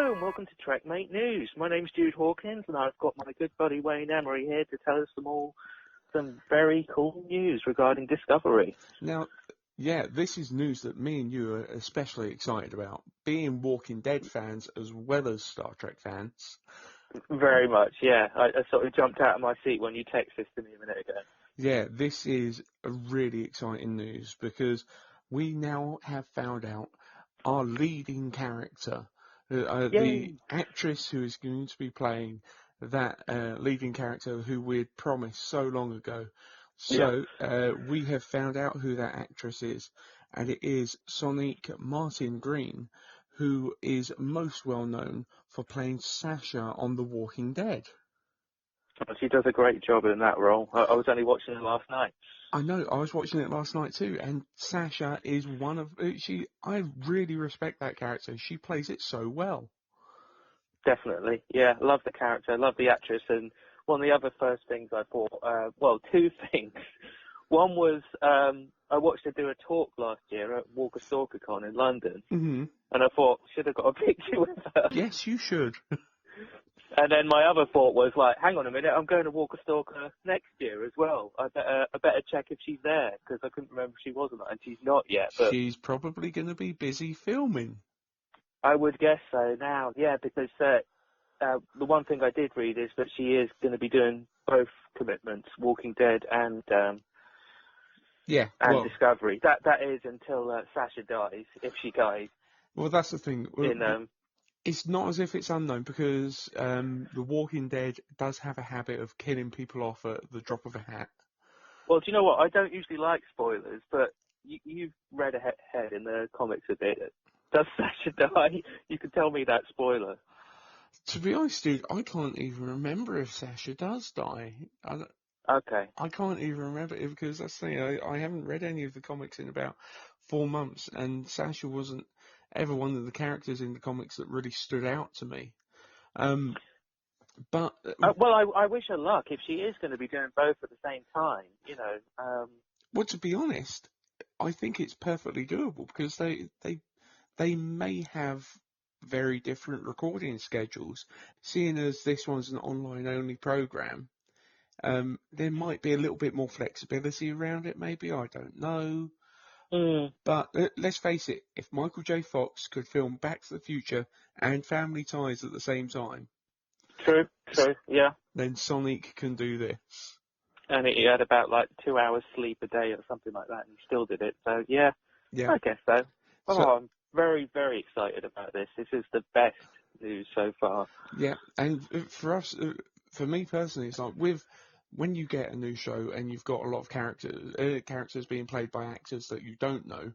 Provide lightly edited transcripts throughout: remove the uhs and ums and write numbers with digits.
Hello and welcome to Trekmate News. My name's Jude Hawkins and I've got my good buddy Wayne Emery here to tell us some very cool news regarding Discovery. Now, yeah, this is news that me and you are especially excited about, being Walking Dead fans as well as Star Trek fans. Very much, yeah. I sort of jumped out of my seat when you texted this to me a minute ago. Yeah, this is a really exciting news because we now have found out our leading character, the actress who is going to be playing that leading character who we'd promised so long ago. So we have found out who that actress is, and it is Sonique Martin Green, who is most well known for playing Sasha on The Walking Dead. She does a great job in that role. I was only watching it last night. I know, I was watching it last night too, and Sasha is I really respect that character. She plays it so well. Definitely, yeah. Love the character, love the actress, and one of the other first things I thought, two things. One was I watched her do a talk last year at Walker Stalker Con in London, and I thought, should have got a picture with her. Yes, you should. And then my other thought was like, hang on a minute, I'm going to Walker Stalker next year as well. I better check if she's there, because I couldn't remember if she was or not, and she's not yet. But she's probably going to be busy filming. I would guess so now, yeah, because the one thing I did read is that she is going to be doing both commitments, Walking Dead and Discovery. That is until Sasha dies, if she dies. Well, that's the thing. It's not as if it's unknown because The Walking Dead does have a habit of killing people off at the drop of a hat. Well, do you know what? I don't usually like spoilers, but you've read ahead in the comics a bit. Does Sasha die? You can tell me that spoiler. To be honest, dude, I can't even remember if Sasha does die. Okay. I can't even remember it because that's the thing. I haven't read any of the comics in about 4 months, and Sasha wasn't ever one of the characters in the comics that really stood out to me. But I wish her luck if she is going to be doing both at the same time. You know. Well, to be honest, I think it's perfectly doable because they may have very different recording schedules. Seeing as this one's an online-only program, there might be a little bit more flexibility around it. Maybe, I don't know. But let's face it, if Michael J. Fox could film Back to the Future and Family Ties at the same time, true, yeah, then Sonique can do this. And he had about 2 hours sleep a day or something like that, and he still did it. So yeah, I guess so. I'm very, very excited about this. This is the best news so far. Yeah, and for us, for me personally, it's like when you get a new show and you've got a lot of characters being played by actors that you don't know,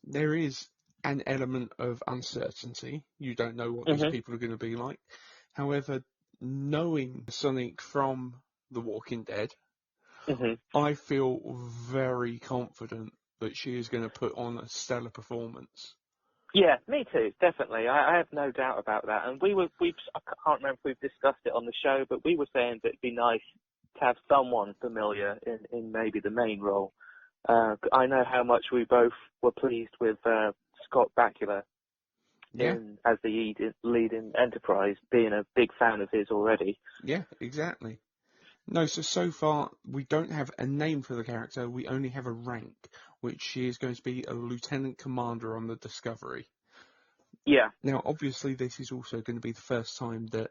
there is an element of uncertainty. You don't know what these people are going to be like. However, knowing Sonique from The Walking Dead, I feel very confident that she is going to put on a stellar performance. Yeah, me too, definitely. I have no doubt about that. And I can't remember if we've discussed it on the show, but we were saying that it'd be nice to have someone familiar in maybe the main role. I know how much we both were pleased with Scott Bakula as the lead in Enterprise, being a big fan of his already. Yeah, exactly. No, so far we don't have a name for the character, we only have a rank, which she is going to be a lieutenant commander on the Discovery. Yeah. Now, obviously, this is also going to be the first time that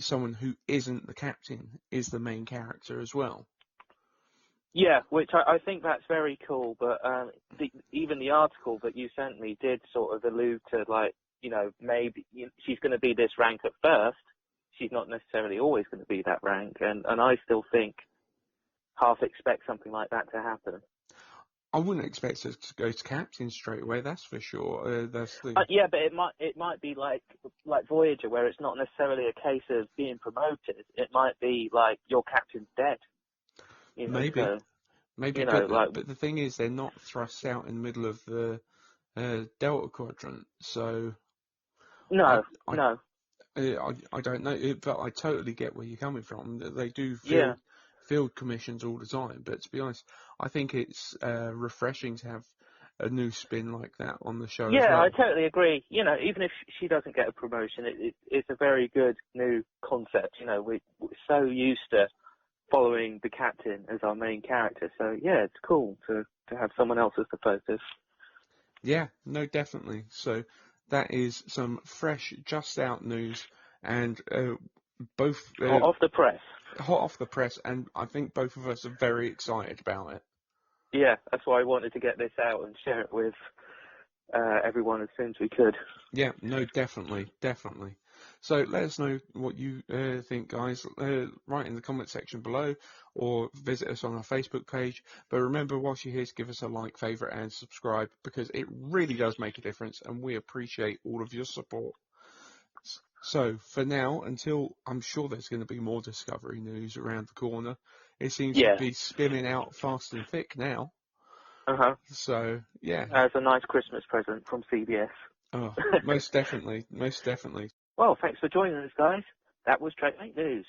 someone who isn't the captain is the main character as well. Yeah, which I think that's very cool, but even the article that you sent me did sort of allude to, maybe she's going to be this rank at first. She's not necessarily always going to be that rank, and I still think half expect something like that to happen. I wouldn't expect her to go to captain straight away, that's for sure. Yeah, but it might be like Voyager, where it's not necessarily a case of being promoted. It might be like your captain's dead. Maybe, but the thing is, they're not thrust out in the middle of the Delta Quadrant, so no. I don't know, but I totally get where you're coming from. They do field commissions all the time, but to be honest, I think it's refreshing to have a new spin like that on the show as Yeah, well. I totally agree. You know, even if she doesn't get a promotion, it's a very good new concept. You know, we're so used to following the captain as our main character. So yeah, it's cool to have someone else as the focus. Yeah, no, definitely. So that is some fresh, just out news, and both Hot off the press. hot off the press, and I think both of us are very excited about it. Yeah, that's why I wanted to get this out and share it with everyone as soon as we could. Yeah, no, definitely, definitely. So let us know what you think, guys. Write in the comment section below, or visit us on our Facebook page. But remember, whilst you're here, to give us a like, favourite, and subscribe, because it really does make a difference, and we appreciate all of your support. So for now, until I'm sure there's going to be more Discovery news around the corner, it seems to Yeah. be spinning out fast and thick now. So yeah. As a nice Christmas present from CBS. Oh, most definitely, most definitely. Well, thanks for joining us, guys. That was Checkmate News.